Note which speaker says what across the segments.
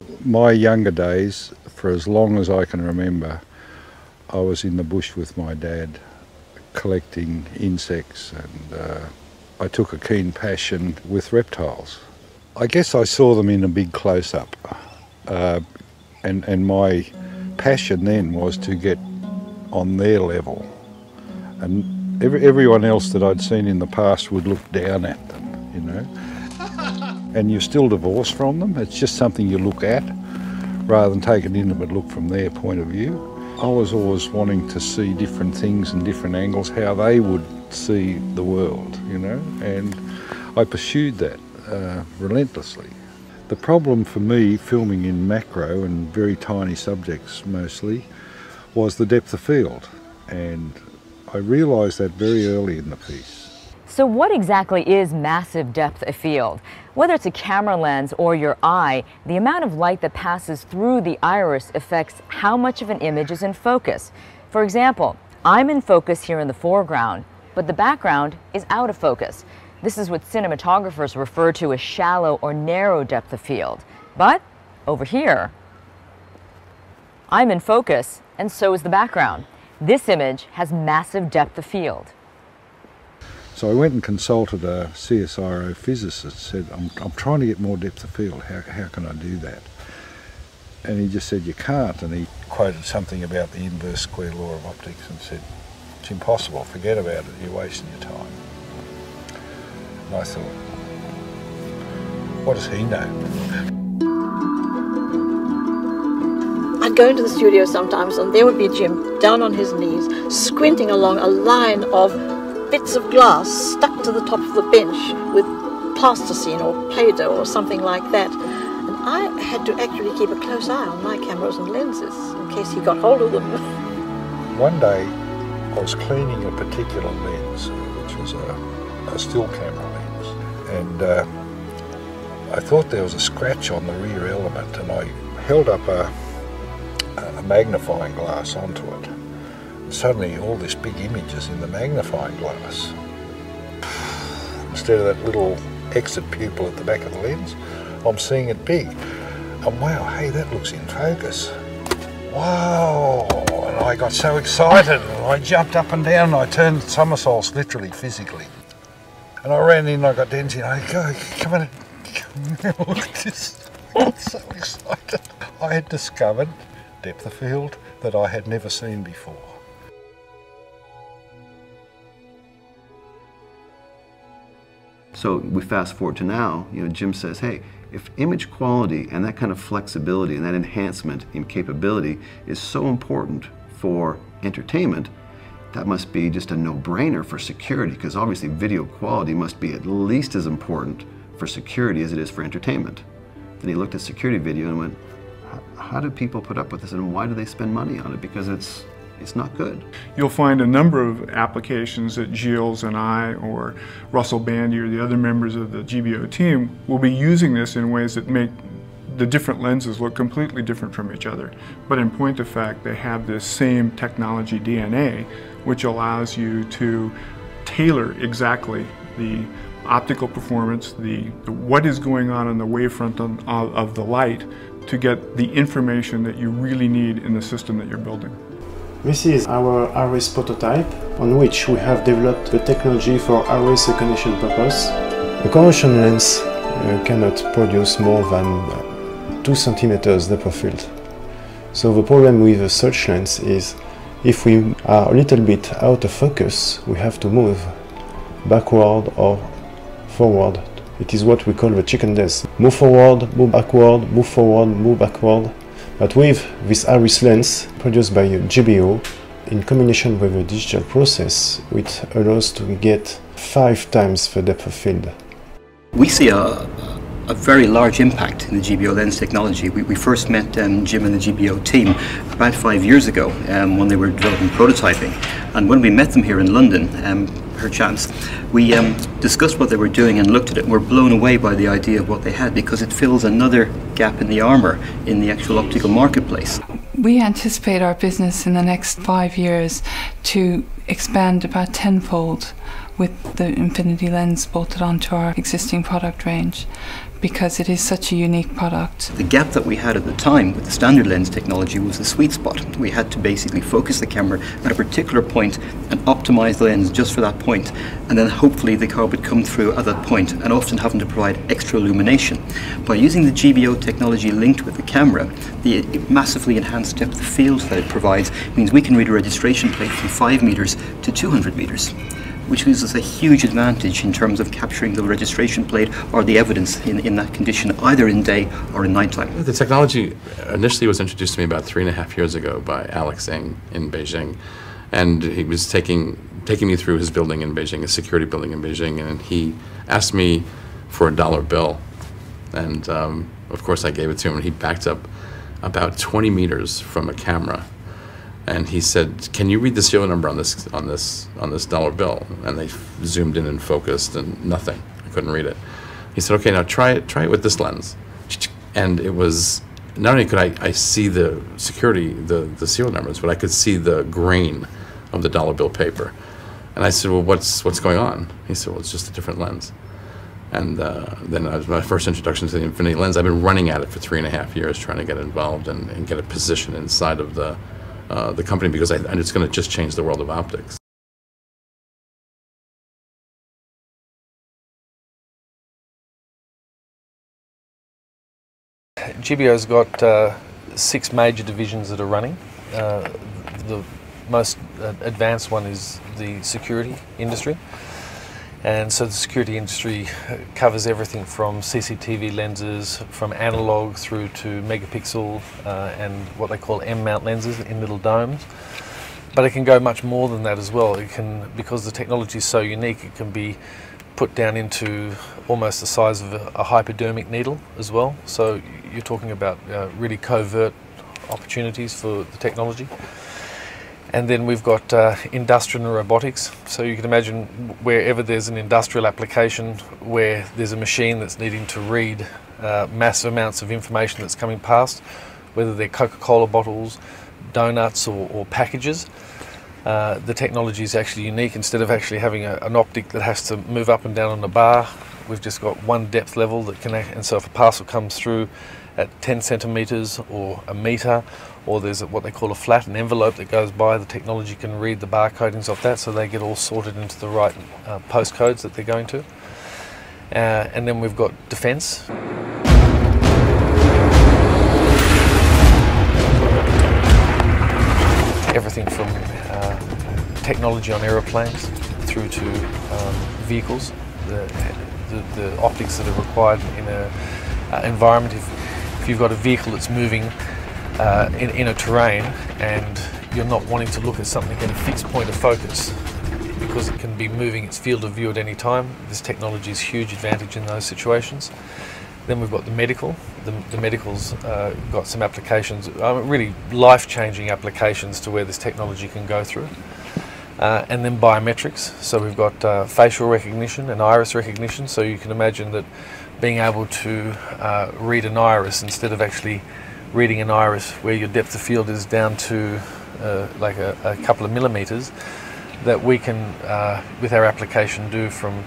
Speaker 1: My younger days, for as long as I can remember, I was in the bush with my dad collecting insects, and I took a keen passion with reptiles. I guess I saw them in a big close-up, and my passion then was to get on their level, and everyone else that I'd seen in the past would look down at them, you know. And you're still divorced from them. It's just something you look at rather than take it in but look from their point of view. I was always wanting to see different things and different angles, how they would see the world, you know, and I pursued that relentlessly. The problem for me, filming in macro and very tiny subjects mostly, was the depth of field, and I realised that very early in the piece.
Speaker 2: So what exactly is massive depth of field? Whether it's a camera lens or your eye, the amount of light that passes through the iris affects how much of an image is in focus. For example, I'm in focus here in the foreground, but the background is out of focus. This is what cinematographers refer to as shallow or narrow depth of field. But over here, I'm in focus, and so is the background. This image has massive depth of field.
Speaker 1: So I went and consulted a CSIRO physicist, said, I'm trying to get more depth of field, how can I do that? And he just said, you can't, and he quoted something about the inverse square law of optics and said, it's impossible, forget about it, you're wasting your time. And I thought, what does he know?
Speaker 3: I'd go into the studio sometimes and there would be Jim down on his knees, squinting along a line of bits of glass stuck to the top of the bench with plasticine or Play-Doh or something like that. And I had to actually keep a close eye on my cameras and lenses in case he got hold of them.
Speaker 1: One day I was cleaning a particular lens, which was a still camera lens, and I thought there was a scratch on the rear element, and I held up a magnifying glass onto it. Suddenly all this big image is in the magnifying glass. Instead of that little exit pupil at the back of the lens, I'm seeing it big. And wow, hey, that looks in focus. Wow, and I got so excited and I jumped up and down and I turned somersaults, literally, physically. And I ran in and I got Denzi and I go, come on, look at this. I'm so excited. I had discovered depth of field that I had never seen before.
Speaker 4: So we fast forward to now, you know, Jim says, hey, if image quality and that kind of flexibility and that enhancement in capability is so important for entertainment, that must be just a no-brainer for security, because obviously video quality must be at least as important for security as it is for entertainment. Then he looked at security video and went, how do people put up with this and why do they spend money on it? Because it's not good.
Speaker 5: You'll find a number of applications that Gilles and I or Russell Bandy or the other members of the GBO team will be using this in ways that make the different lenses look completely different from each other. But in point of fact, they have this same technology DNA, which allows you to tailor exactly the optical performance, what is going on the wavefront of the light to get the information that you really need in the system that you're building.
Speaker 6: This is our iris prototype on which we have developed the technology for iris recognition purpose. A conventional lens cannot produce more than 2 centimeters depth of field. So the problem with a search lens is if we are a little bit out of focus, we have to move backward or forward. It is what we call the chicken death. Move forward, move backward, move forward, move backward. But with this iris lens produced by GBO, in combination with a digital process, it allows to get 5 times the depth of field.
Speaker 7: We see a very large impact in the GBO lens technology. We first met Jim and the GBO team about 5 years ago when they were developing prototyping. And when we met them here in London, perchance, we discussed what they were doing and looked at it and were blown away by the idea of what they had, because it fills another gap in the armour in the actual optical marketplace.
Speaker 8: We anticipate our business in the next 5 years to expand about tenfold with the infinity lens bolted onto our existing product range, because it is such a unique product.
Speaker 7: The gap that we had at the time with the standard lens technology was the sweet spot. We had to basically focus the camera at a particular point and optimize the lens just for that point, and then hopefully the car would come through at that point, and often having to provide extra illumination. By using the GBO technology linked with the camera, the massively enhanced depth of field that it provides means we can read a registration plate from 5 meters to 200 meters. Which gives us a huge advantage in terms of capturing the registration plate or the evidence in that condition, either in day or in nighttime.
Speaker 9: The technology initially was introduced to me about 3.5 years ago by Alex Ng in Beijing, and he was taking me through his building in Beijing, a security building in Beijing, and he asked me for a dollar bill, and of course I gave it to him, and he backed up about 20 meters from a camera. And he said, "Can you read the serial number on this dollar bill?" And they zoomed in and focused, and nothing. I couldn't read it. He said, "Okay, now try it with this lens." And it was not only could I see the the serial numbers, but I could see the grain of the dollar bill paper. And I said, "Well, what's going on?" He said, "Well, it's just a different lens." And then that was my first introduction to the infinity lens. I've been running at it for 3.5 years, trying to get involved and get a position inside of the company, because it's going to just change the world of optics.
Speaker 10: GBO's got 6 major divisions that are running. The most advanced one is the security industry. And so the security industry covers everything from CCTV lenses, from analog through to megapixel and what they call M-mount lenses in little domes. But it can go much more than that as well. It can, because the technology is so unique, it can be put down into almost the size of a hypodermic needle as well. So you're talking about really covert opportunities for the technology. And then we've got industrial and robotics. So you can imagine wherever there's an industrial application where there's a machine that's needing to read massive amounts of information that's coming past, whether they're Coca-Cola bottles, donuts or packages. The technology is actually unique. Instead of actually having an optic that has to move up and down on the bar, we've just got one depth level that can, and so if a parcel comes through at 10 centimeters or a meter, or there's what they call a flat, an envelope that goes by, the technology can read the barcodings off that, so they get all sorted into the right postcodes that they're going to. And then we've got defence. Everything from technology on aeroplanes through to vehicles, the optics that are required in an environment. If you've got a vehicle that's moving in a terrain and you're not wanting to look at something at a fixed point of focus because it can be moving its field of view at any time, this technology is a huge advantage in those situations. Then we've got the medical. The medical's got some applications, really life-changing applications to where this technology can go through. And then biometrics. So we've got facial recognition and iris recognition. So you can imagine that being able to read an iris instead of actually reading an iris where your depth of field is down to like a couple of millimeters, that we can, with our application, do from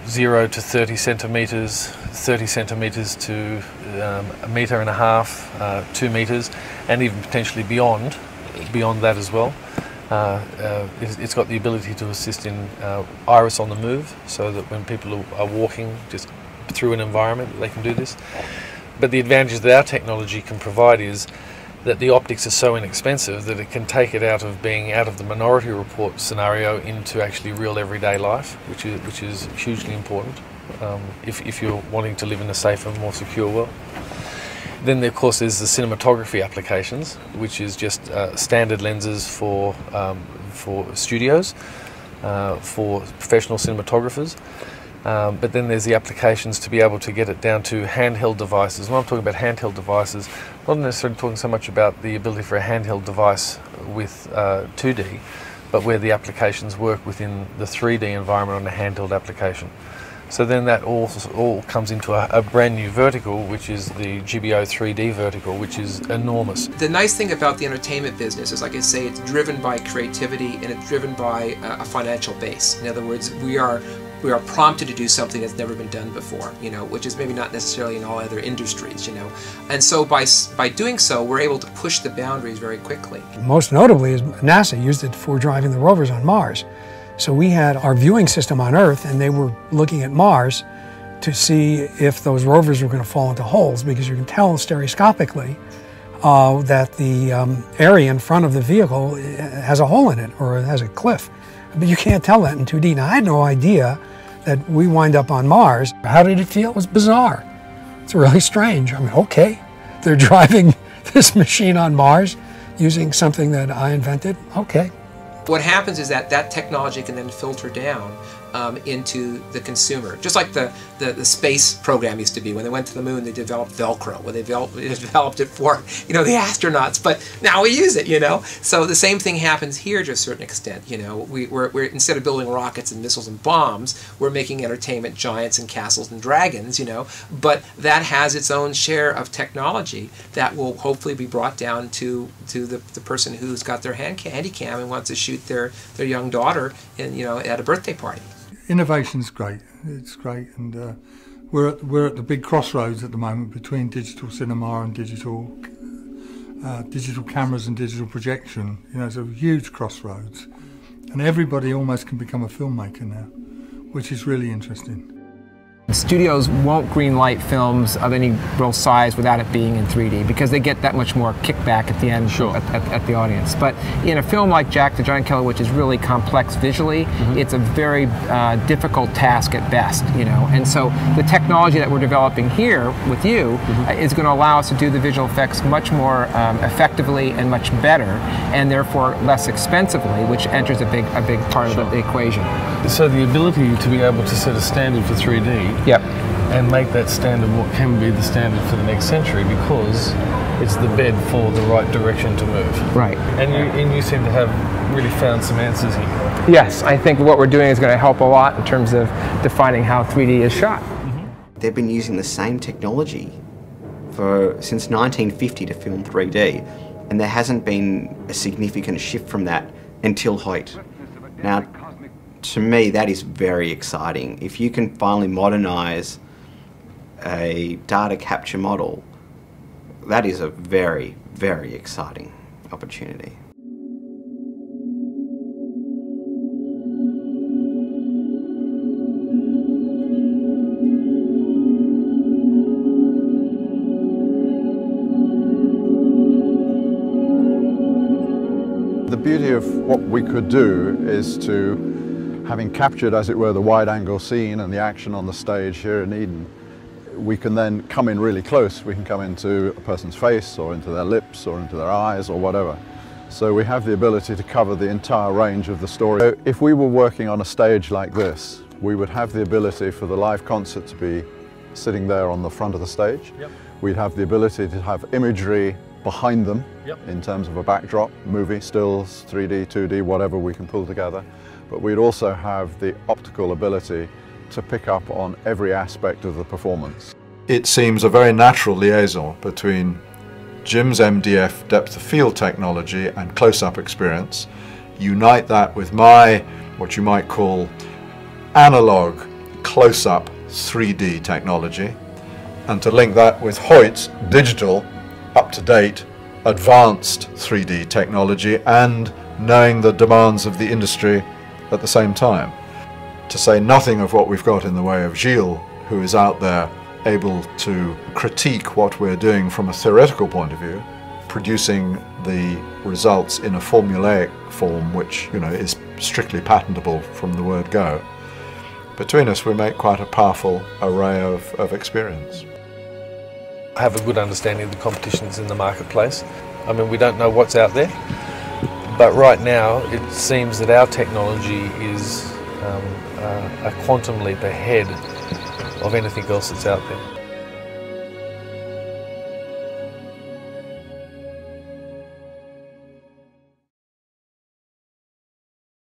Speaker 10: 0 to 30 centimeters, 30 centimeters to 1.5 meters, 2 meters, and even potentially beyond that as well. It's got the ability to assist in iris on the move, so that when people are walking just through an environment, they can do this. But the advantage that our technology can provide is that the optics are so inexpensive that it can take it out of being out of the minority report scenario into actually real everyday life, which is hugely important if you're wanting to live in a safer, more secure world. Then of course there's the cinematography applications, which is just standard lenses for studios, for professional cinematographers. But then there's the applications to be able to get it down to handheld devices. When I'm talking about handheld devices, I'm not necessarily talking so much about the ability for a handheld device with 2D, but where the applications work within the 3D environment on a handheld application. So then that all comes into a brand new vertical, which is the GBO 3D vertical, which is enormous.
Speaker 11: The nice thing about the entertainment business is, like I say, it's driven by creativity and it's driven by a financial base. In other words, we are prompted to do something that's never been done before, you know, which is maybe not necessarily in all other industries, you know. And so by doing so, we're able to push the boundaries very quickly.
Speaker 12: Most notably is NASA used it for driving the rovers on Mars. So we had our viewing system on Earth, and they were looking at Mars to see if those rovers were going to fall into holes, because you can tell stereoscopically that the area in front of the vehicle has a hole in it, or it has a cliff. But you can't tell that in 2D. Now, I had no idea that we wind up on Mars. How did it feel? It was bizarre. It's really strange. I mean, okay, they're driving this machine on Mars using something that I invented. Okay.
Speaker 11: What happens is that that technology can then filter down into the consumer. Just like the space program used to be. When they went to the moon, they developed Velcro. Well, they developed it for, you know, the astronauts, but now we use it, you know. So the same thing happens here to a certain extent, you know. We're instead of building rockets and missiles and bombs, we're making entertainment giants and castles and dragons, you know. But that has its own share of technology that will hopefully be brought down to the person who's got their handy cam and wants to shoot their young daughter in, you know, at a birthday party.
Speaker 13: Innovation's great. It's great, and we're at the big crossroads at the moment between digital cinema and digital cameras and digital projection. You know, it's a huge crossroads, and everybody almost can become a filmmaker now, which is really interesting.
Speaker 14: Studios won't greenlight films of any real size without it being in 3D, because they get that much more kickback at the end at the audience. But in a film like Jack the Giant Killer, which is really complex visually, it's a very difficult task at best, you know. And so the technology that we're developing here with you is going to allow us to do the visual effects much more effectively and much better, and therefore less expensively, which enters a big part of the equation.
Speaker 10: So the ability to be able to set a standard for 3D and make that standard what can be the standard for the next century, because it's the bed for the right direction to move.
Speaker 14: Right.
Speaker 10: And you seem to have really found some answers here.
Speaker 14: Yes, I think what we're doing is going to help a lot in terms of defining how 3D is shot.
Speaker 15: They've been using the same technology since 1950 to film 3D, and there hasn't been a significant shift from that until Hoyt. Now, to me, that is very exciting. If you can finally modernise a data capture model, that is a very, very exciting opportunity.
Speaker 1: The beauty of what we could do is to, having captured, as it were, the wide-angle scene and the action on the stage here in Eden, we can then come in really close. We can come into a person's face or into their lips or into their eyes or whatever. So we have the ability to cover the entire range of the story. So if we were working on a stage like this, we would have the ability for the live concert to be sitting there on the front of the stage. We'd have the ability to have imagery behind them in terms of a backdrop, movie, stills, 3D, 2D, whatever we can pull together. But we'd also have the optical ability to pick up on every aspect of the performance. It seems a very natural liaison between Jim's MDF depth of field technology and close-up experience, unite that with my, what you might call, analog close-up 3D technology, and to link that with Hoyt's digital, up-to-date, advanced 3D technology, and knowing the demands of the industry at the same time. To say nothing of what we've got in the way of Gilles, who is out there able to critique what we're doing from a theoretical point of view, producing the results in a formulaic form which, you know, is strictly patentable from the word go. Between us we make quite a powerful array of experience.
Speaker 10: I have a good understanding of the competitions in the marketplace. I mean, we don't know what's out there, but right now it seems that our technology is a quantum leap ahead of anything else that's out there.